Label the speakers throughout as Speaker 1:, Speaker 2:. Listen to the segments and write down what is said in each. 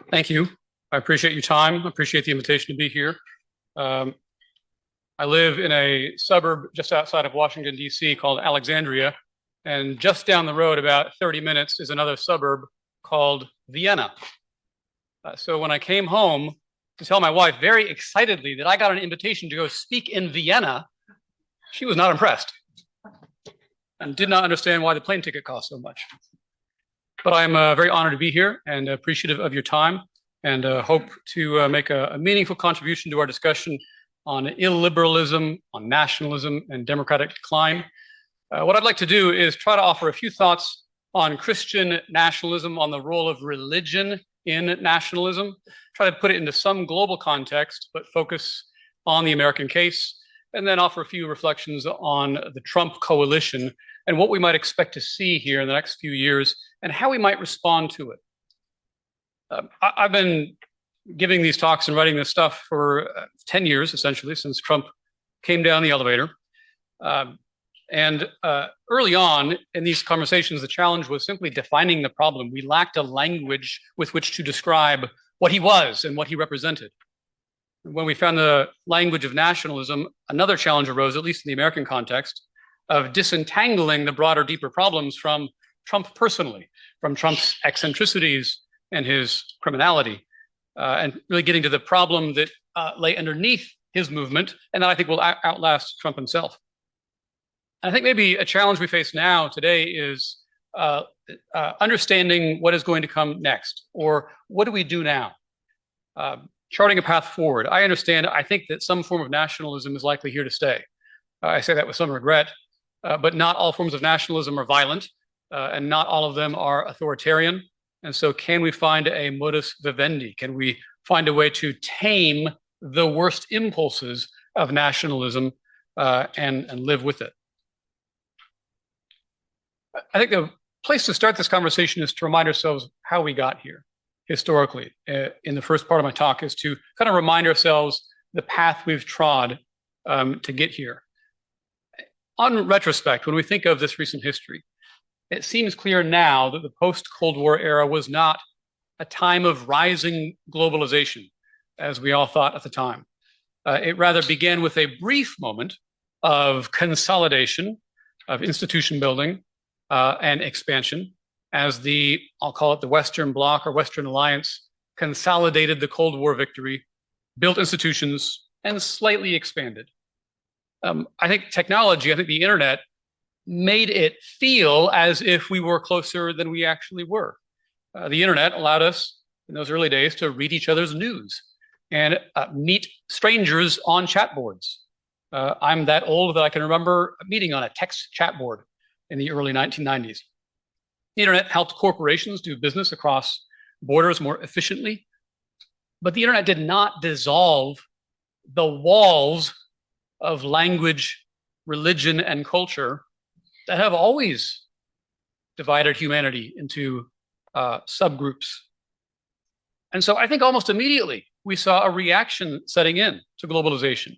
Speaker 1: Thank you. I appreciate your time. I appreciate the invitation to be here. Um, I live in a suburb just outside of Washington, D.C. called Alexandria. And just down the road, about 30 minutes, is another suburb called Vienna. So when I came home to tell my wife very excitedly that I got an invitation to go speak in Vienna, she was not impressed and did not understand why the plane ticket cost so much. But I'm very honored to be here and appreciative of your time, and hope to make a meaningful contribution to our discussion on illiberalism, on nationalism, and democratic decline. What I'd like to do is try to offer a few thoughts on Christian nationalism, on the role of religion in nationalism, try to put it into some global context, but focus on the American case, and then offer a few reflections on the Trump coalition and what we might expect to see here in the next few years and how we might respond to it. I've been giving these talks and writing this stuff for 10 years, essentially, since Trump came down the elevator. Early on in these conversations, the challenge was simply defining the problem. We lacked a language with which to describe what he was and what he represented. When we found the language of nationalism, another challenge arose, at least in the American context, of disentangling the broader, deeper problems from Trump personally, from Trump's eccentricities and his criminality, and really getting to the problem that lay underneath his movement, and that I think will outlast Trump himself. And I think maybe a challenge we face now today is understanding what is going to come next, or what do we do now? Charting a path forward. I think that some form of nationalism is likely here to stay. I say that with some regret, but not all forms of nationalism are violent, and not all of them are authoritarian. And so can we find a modus vivendi? Can we find a way to tame the worst impulses of nationalism and live with it? I think the place to start this conversation is to remind ourselves how we got here historically. In the first part of my talk is to kind of remind ourselves the path we've trod to get here. On retrospect, when we think of this recent history, it seems clear now that the post-Cold War era was not a time of rising globalization, as we all thought at the time. It rather began with a brief moment of consolidation, of institution building, and expansion, as I'll call it the Western Bloc or Western Alliance, consolidated the Cold War victory, built institutions, and slightly expanded. I think the internet made it feel as if we were closer than we actually were. The internet allowed us in those early days to read each other's news and meet strangers on chat boards. I'm that old that I can remember meeting on a text chat board in the early 1990s. The internet helped corporations do business across borders more efficiently, but the internet did not dissolve the walls of language, religion, and culture that have always divided humanity into subgroups. And so I think almost immediately we saw a reaction setting in to globalization,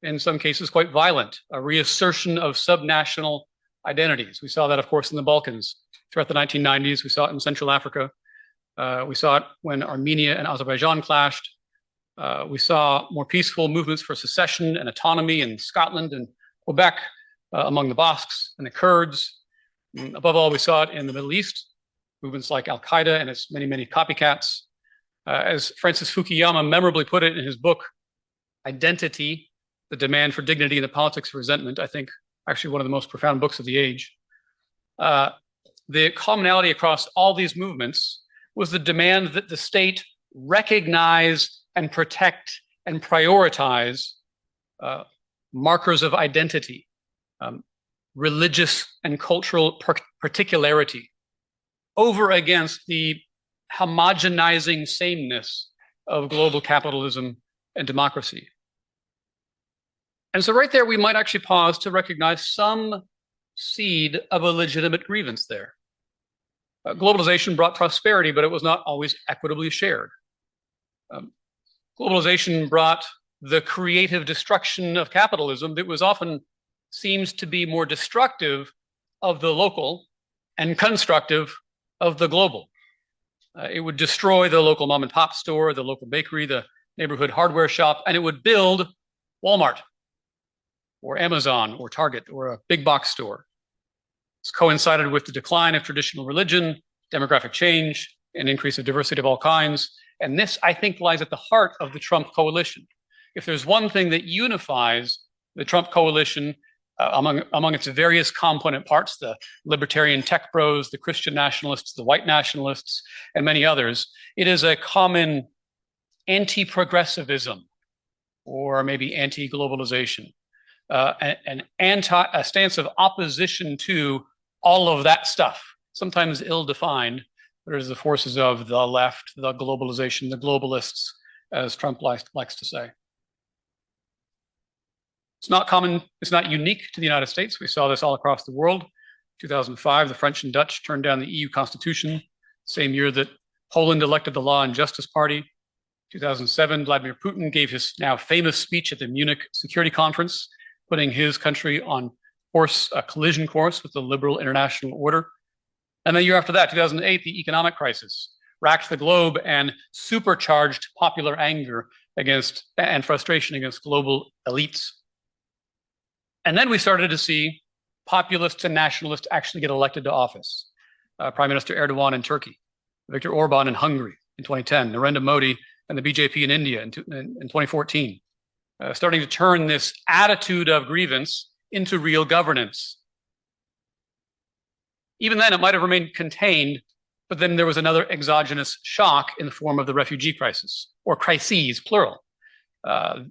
Speaker 1: in some cases quite violent, a reassertion of subnational identities. We saw that, of course, in the Balkans throughout the 1990s. We saw it in Central Africa. We saw it when Armenia and Azerbaijan clashed. We saw more peaceful movements for secession and autonomy in Scotland and Quebec, among the Basques and the Kurds. And above all, we saw it in the Middle East, movements like Al-Qaeda and its many, many copycats. As Francis Fukuyama memorably put it in his book, Identity, the Demand for Dignity and the Politics of Resentment, I think actually one of the most profound books of the age. The commonality across all these movements was the demand that the state recognize and protect and prioritize markers of identity, religious and cultural particularity, over against the homogenizing sameness of global capitalism and democracy. And so right there, we might actually pause to recognize some seed of a legitimate grievance there. Globalization brought prosperity, but it was not always equitably shared. Globalization brought the creative destruction of capitalism that was often seems to be more destructive of the local and constructive of the global. It would destroy the local mom and pop store, the local bakery, the neighborhood hardware shop, and it would build Walmart or Amazon or Target or a big box store. It's coincided with the decline of traditional religion, demographic change, an increase of diversity of all kinds. And this, I think, lies at the heart of the Trump coalition. If there's one thing that unifies the Trump coalition among its various component parts, the libertarian tech bros, the Christian nationalists, the white nationalists, and many others, it is a common anti-progressivism or maybe anti-globalization, a stance of opposition to all of that stuff, sometimes ill-defined, but as the forces of the left, the globalization, the globalists, as Trump likes to say. It's not common, it's not unique to the United States. We saw this all across the world. 2005, the French and Dutch turned down the EU constitution, same year that Poland elected the Law and Justice Party. 2007, Vladimir Putin gave his now famous speech at the Munich Security Conference, putting his country on a collision course with the liberal international order. And the year after that, 2008, the economic crisis racked the globe and supercharged popular anger against and frustration against global elites. And then we started to see populists and nationalists actually get elected to office. Prime Minister Erdogan in Turkey, Viktor Orban in Hungary in 2010, Narendra Modi and the BJP in India in 2014, starting to turn this attitude of grievance into real governance. Even then, it might have remained contained, but then there was another exogenous shock in the form of the refugee crisis, or crises, plural.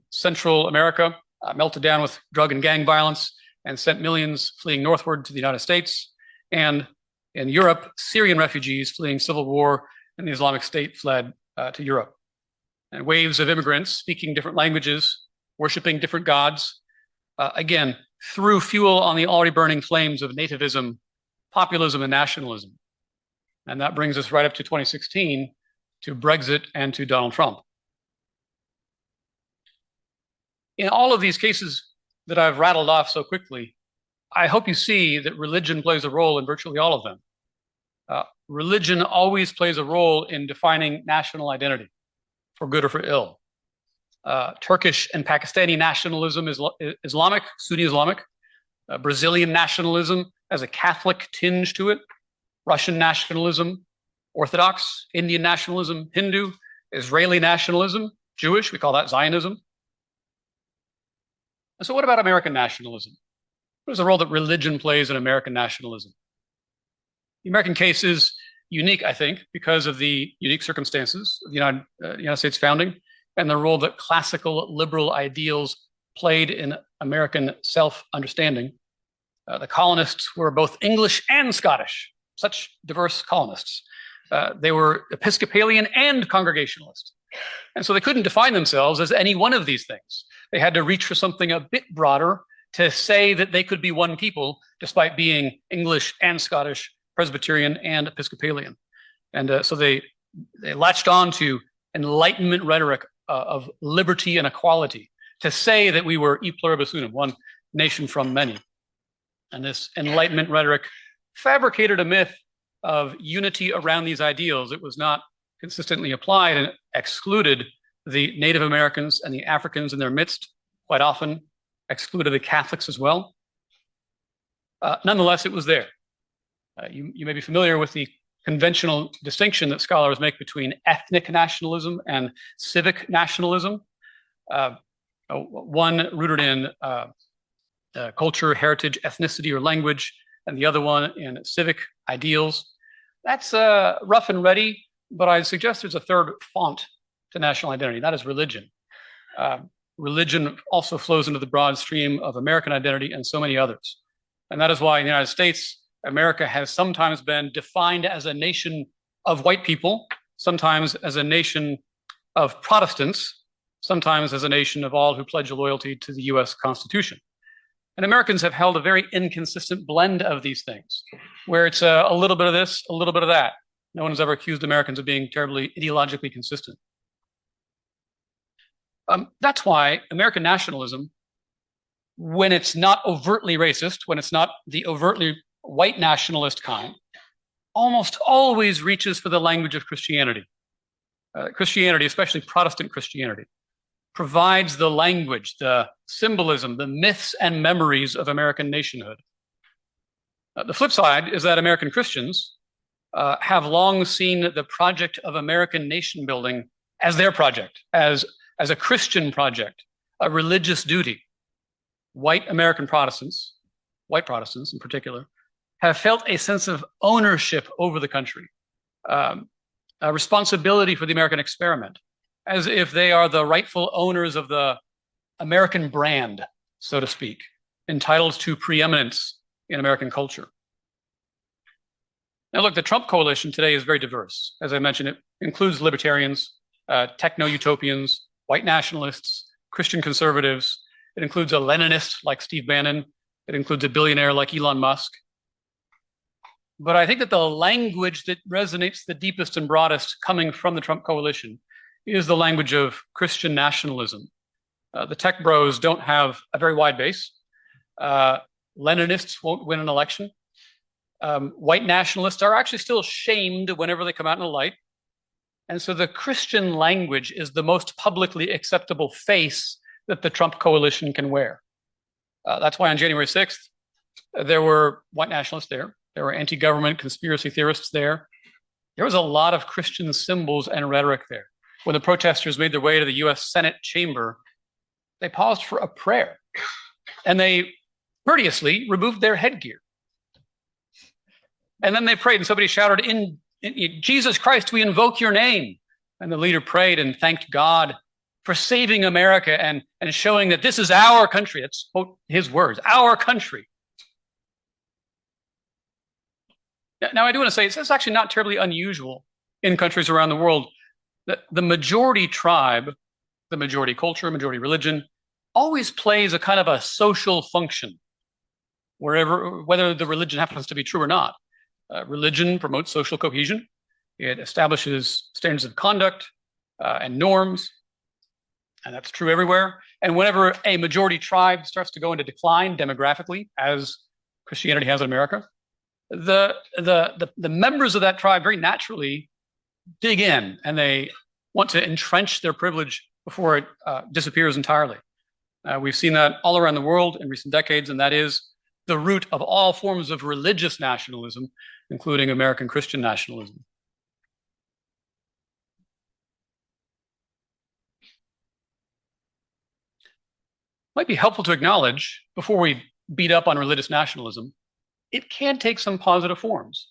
Speaker 1: Central America melted down with drug and gang violence and sent millions fleeing northward to the United States. And in Europe, Syrian refugees fleeing civil war and the Islamic State fled to Europe. And waves of immigrants speaking different languages, worshiping different gods, again, threw fuel on the already burning flames of nativism, populism, and nationalism. And that brings us right up to 2016, to Brexit and to Donald Trump. In all of these cases that I've rattled off so quickly, I hope you see that religion plays a role in virtually all of them. Religion always plays a role in defining national identity, for good or for ill. Turkish and Pakistani nationalism is Islamic, Sunni Islamic. Brazilian nationalism has a Catholic tinge to it. Russian nationalism, Orthodox. Indian nationalism, Hindu. Israeli nationalism, Jewish. We call that Zionism. And so what about American nationalism? What is the role that religion plays in American nationalism? The American case is unique, I think, because of the unique circumstances of the United States founding and the role that classical liberal ideals played in American self-understanding. The colonists were both English and Scottish, such diverse colonists. They were Episcopalian and Congregationalist. And so they couldn't define themselves as any one of these things. They had to reach for something a bit broader to say that they could be one people despite being English and Scottish, Presbyterian and Episcopalian. And so they latched on to Enlightenment rhetoric of liberty and equality to say that we were e pluribus unum, one nation from many. And this Enlightenment rhetoric fabricated a myth of unity around these ideals. It was not consistently applied and excluded the Native Americans and the Africans in their midst, quite often excluded the Catholics as well. Nonetheless, it was there. You may be familiar with the conventional distinction that scholars make between ethnic nationalism and civic nationalism. One rooted in culture, heritage, ethnicity, or language, and the other one in civic ideals. That's rough and ready, but I suggest there's a third font to national identity. That is religion. Religion also flows into the broad stream of American identity and so many others. And that is why in the United States, America has sometimes been defined as a nation of white people, sometimes as a nation of Protestants, sometimes as a nation of all who pledge loyalty to the US Constitution. And Americans have held a very inconsistent blend of these things, where it's a little bit of this, a little bit of that. No one has ever accused Americans of being terribly ideologically consistent. That's why American nationalism, when it's not overtly racist, when it's not the overtly white nationalist kind, almost always reaches for the language of Christianity. Christianity, especially Protestant Christianity, provides the language, the symbolism, the myths and memories of American nationhood. The flip side is that American Christians have long seen the project of American nation building as their project, as a Christian project, a religious duty. White American Protestants, white Protestants in particular, have felt a sense of ownership over the country, a responsibility for the American experiment, as if they are the rightful owners of the American brand, so to speak, entitled to preeminence in American culture. Now, look, the Trump coalition today is very diverse. As I mentioned, it includes libertarians, techno-utopians, white nationalists, Christian conservatives. It includes a Leninist like Steve Bannon. It includes a billionaire like Elon Musk. But I think that the language that resonates the deepest and broadest coming from the Trump coalition is the language of Christian nationalism. The tech bros don't have a very wide base. Leninists won't win an election. White nationalists are actually still shamed whenever they come out in the light. And so the Christian language is the most publicly acceptable face that the Trump coalition can wear. That's why on January 6th, there were white nationalists there. There were anti-government conspiracy theorists there. There was a lot of Christian symbols and rhetoric there. When the protesters made their way to the US Senate chamber, they paused for a prayer and they courteously removed their headgear. And then they prayed and somebody shouted, in Jesus Christ, we invoke your name. And the leader prayed and thanked God for saving America and showing that this is our country. That's quote his words, our country. Now, I do want to say it's actually not terribly unusual in countries around the world that the majority tribe, the majority culture, majority religion, always plays a kind of a social function, whether the religion happens to be true or not. Religion promotes social cohesion. It establishes standards of conduct and norms, and that's true everywhere. And whenever a majority tribe starts to go into decline demographically, as Christianity has in America, the members of that tribe very naturally dig in and they want to entrench their privilege before it disappears entirely. We've seen that all around the world in recent decades, and that is the root of all forms of religious nationalism, including American Christian nationalism. Might be helpful to acknowledge, before we beat up on religious nationalism, it can take some positive forms.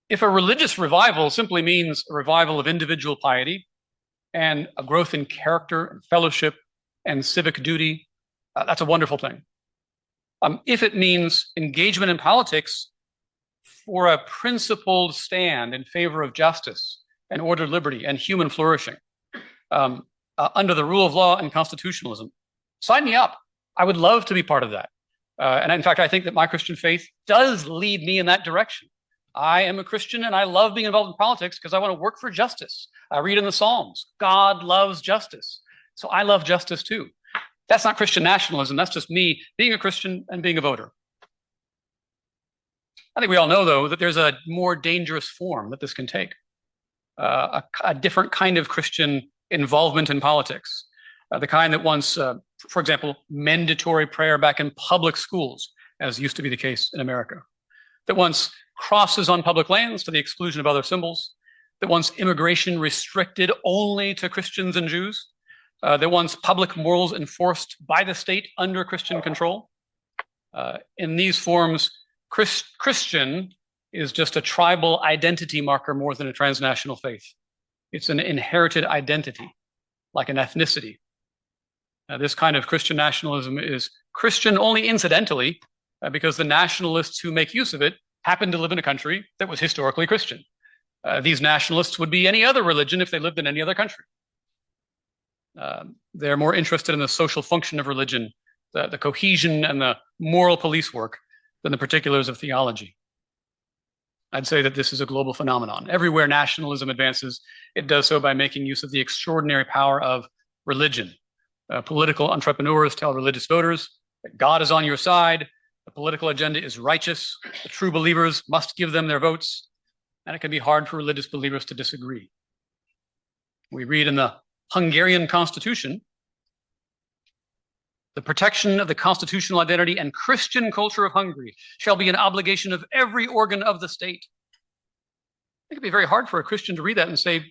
Speaker 1: If a religious revival simply means a revival of individual piety and a growth in character and fellowship and civic duty, that's a wonderful thing. If it means engagement in politics for a principled stand in favor of justice and ordered liberty and human flourishing under the rule of law and constitutionalism, sign me up. I would love to be part of that. And in fact, I think that my Christian faith does lead me in that direction. I am a Christian and I love being involved in politics because I want to work for justice. I read in the Psalms, God loves justice. So I love justice too. That's not Christian nationalism. That's just me being a Christian and being a voter. I think we all know, though, that there's a more dangerous form that this can take, a different kind of Christian involvement in politics, the kind that wants, for example, mandatory prayer back in public schools, as used to be the case in America, that wants crosses on public lands to the exclusion of other symbols, that wants immigration restricted only to Christians and Jews, that wants public morals enforced by the state under Christian control. In these forms, Christian is just a tribal identity marker more than a transnational faith. It's an inherited identity, like an ethnicity. This kind of Christian nationalism is Christian only incidentally, because the nationalists who make use of it happen to live in a country that was historically Christian. These nationalists would be any other religion if they lived in any other country. They're more interested in the social function of religion, the cohesion and the moral police work than the particulars of theology. I'd say that this is a global phenomenon. Everywhere nationalism advances, it does so by making use of the extraordinary power of religion. Political entrepreneurs tell religious voters that God is on your side, the political agenda is righteous, the true believers must give them their votes. and it can be hard for religious believers to disagree. We read in the Hungarian constitution, the protection of the constitutional identity and Christian culture of Hungary shall be an obligation of every organ of the state. It could be very hard for a Christian to read that and say,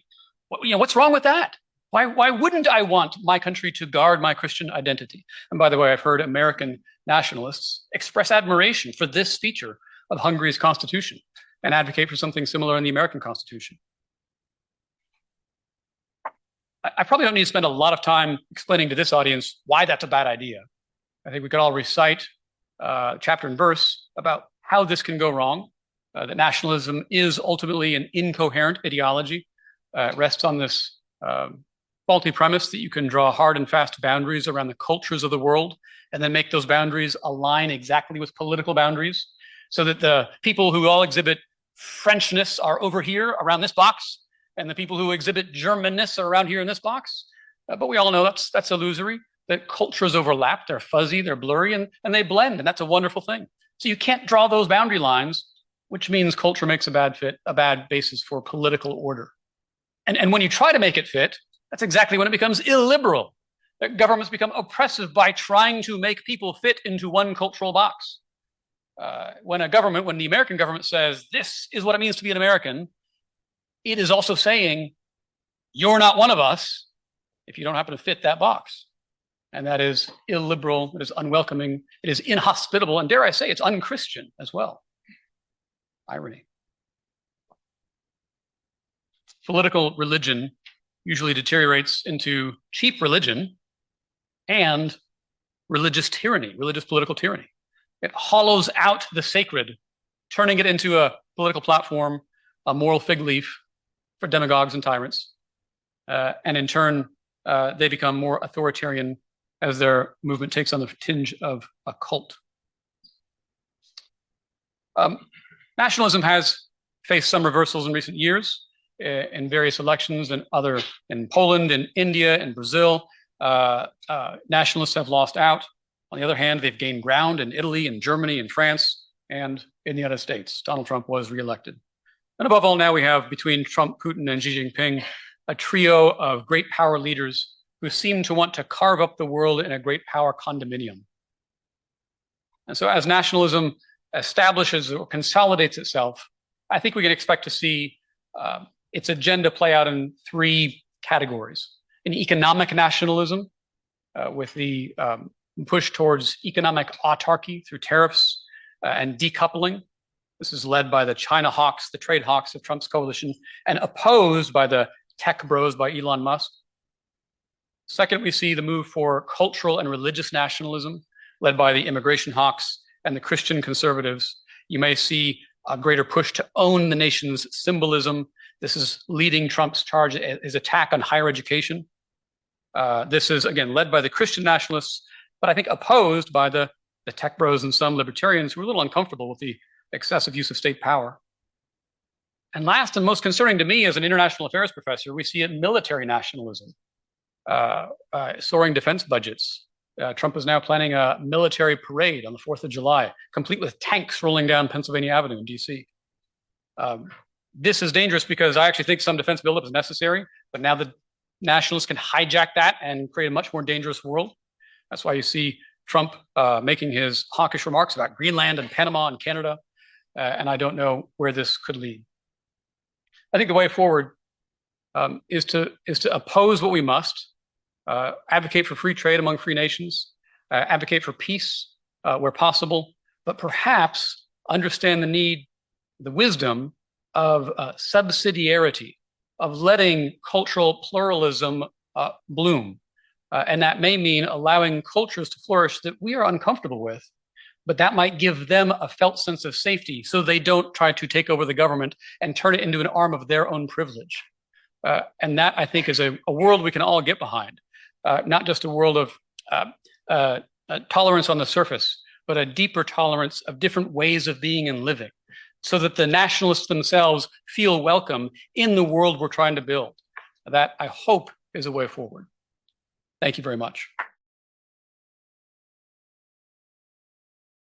Speaker 1: what's wrong with that? Why wouldn't I want my country to guard my Christian identity? And by the way, I've heard American nationalists express admiration for this feature of Hungary's constitution and advocate for something similar in the American Constitution. I probably don't need to spend a lot of time explaining to this audience why that's a bad idea. I think we could all recite chapter and verse about how this can go wrong, that nationalism is ultimately an incoherent ideology. It rests on this faulty premise that you can draw hard and fast boundaries around the cultures of the world and then make those boundaries align exactly with political boundaries, so that the people who all exhibit Frenchness are over here around this box, and the people who exhibit Germanness are around here in this box. But we all know that's illusory, that cultures overlap, they're fuzzy, they're blurry, and they blend, and that's a wonderful thing. So you can't draw those boundary lines, which means culture makes a bad basis for political order. And when you try to make it fit, that's exactly when it becomes illiberal. That governments become oppressive by trying to make people fit into one cultural box. When the American government says, this is what it means to be an American, it is also saying, you're not one of us if you don't happen to fit that box. And that is illiberal, it is unwelcoming, it is inhospitable, and dare I say, it's unchristian as well. Irony. Political religion usually deteriorates into cheap religion and religious tyranny, religious political tyranny. It hollows out the sacred, turning it into a political platform, a moral fig leaf for demagogues and tyrants. And in turn, they become more authoritarian as their movement takes on the tinge of a cult. Nationalism has faced some reversals in recent years in various elections and in Poland, in India, in Brazil. Nationalists have lost out. On the other hand, they've gained ground in Italy, in Germany, in France, and in the United States. Donald Trump was reelected. And above all, now we have, between Trump, Putin, and Xi Jinping, a trio of great power leaders who seem to want to carve up the world in a great power condominium. And so as nationalism establishes or consolidates itself, I think we can expect to see its agenda play out in three categories. In economic nationalism, with the push towards economic autarky through tariffs and decoupling. This is led by the China hawks, the trade hawks of Trump's coalition, and opposed by the tech bros by Elon Musk. Second, we see the move for cultural and religious nationalism, led by the immigration hawks and the Christian conservatives. You may see a greater push to own the nation's symbolism. This is leading Trump's charge, his attack on higher education. This is, again, led by the Christian nationalists, but I think opposed by the tech bros and some libertarians who are a little uncomfortable with the excessive use of state power. And last and most concerning to me as an international affairs professor, we see it military nationalism, soaring defense budgets. Trump is now planning a military parade on the 4th of July, complete with tanks rolling down Pennsylvania Avenue in DC. This is dangerous because I actually think some defense buildup is necessary, but now the nationalists can hijack that and create a much more dangerous world. That's why you see Trump making his hawkish remarks about Greenland and Panama and Canada, and I don't know where this could lead. I think the way forward is to oppose what we must, advocate for free trade among free nations, advocate for peace where possible, but perhaps understand the wisdom of subsidiarity, of letting cultural pluralism bloom. And that may mean allowing cultures to flourish that we are uncomfortable with, but that might give them a felt sense of safety so they don't try to take over the government and turn it into an arm of their own privilege. And that, I think, is a world we can all get behind, not just a world of tolerance on the surface, but a deeper tolerance of different ways of being and living, so that the nationalists themselves feel welcome in the world we're trying to build. That, I hope, is a way forward. Thank you very much.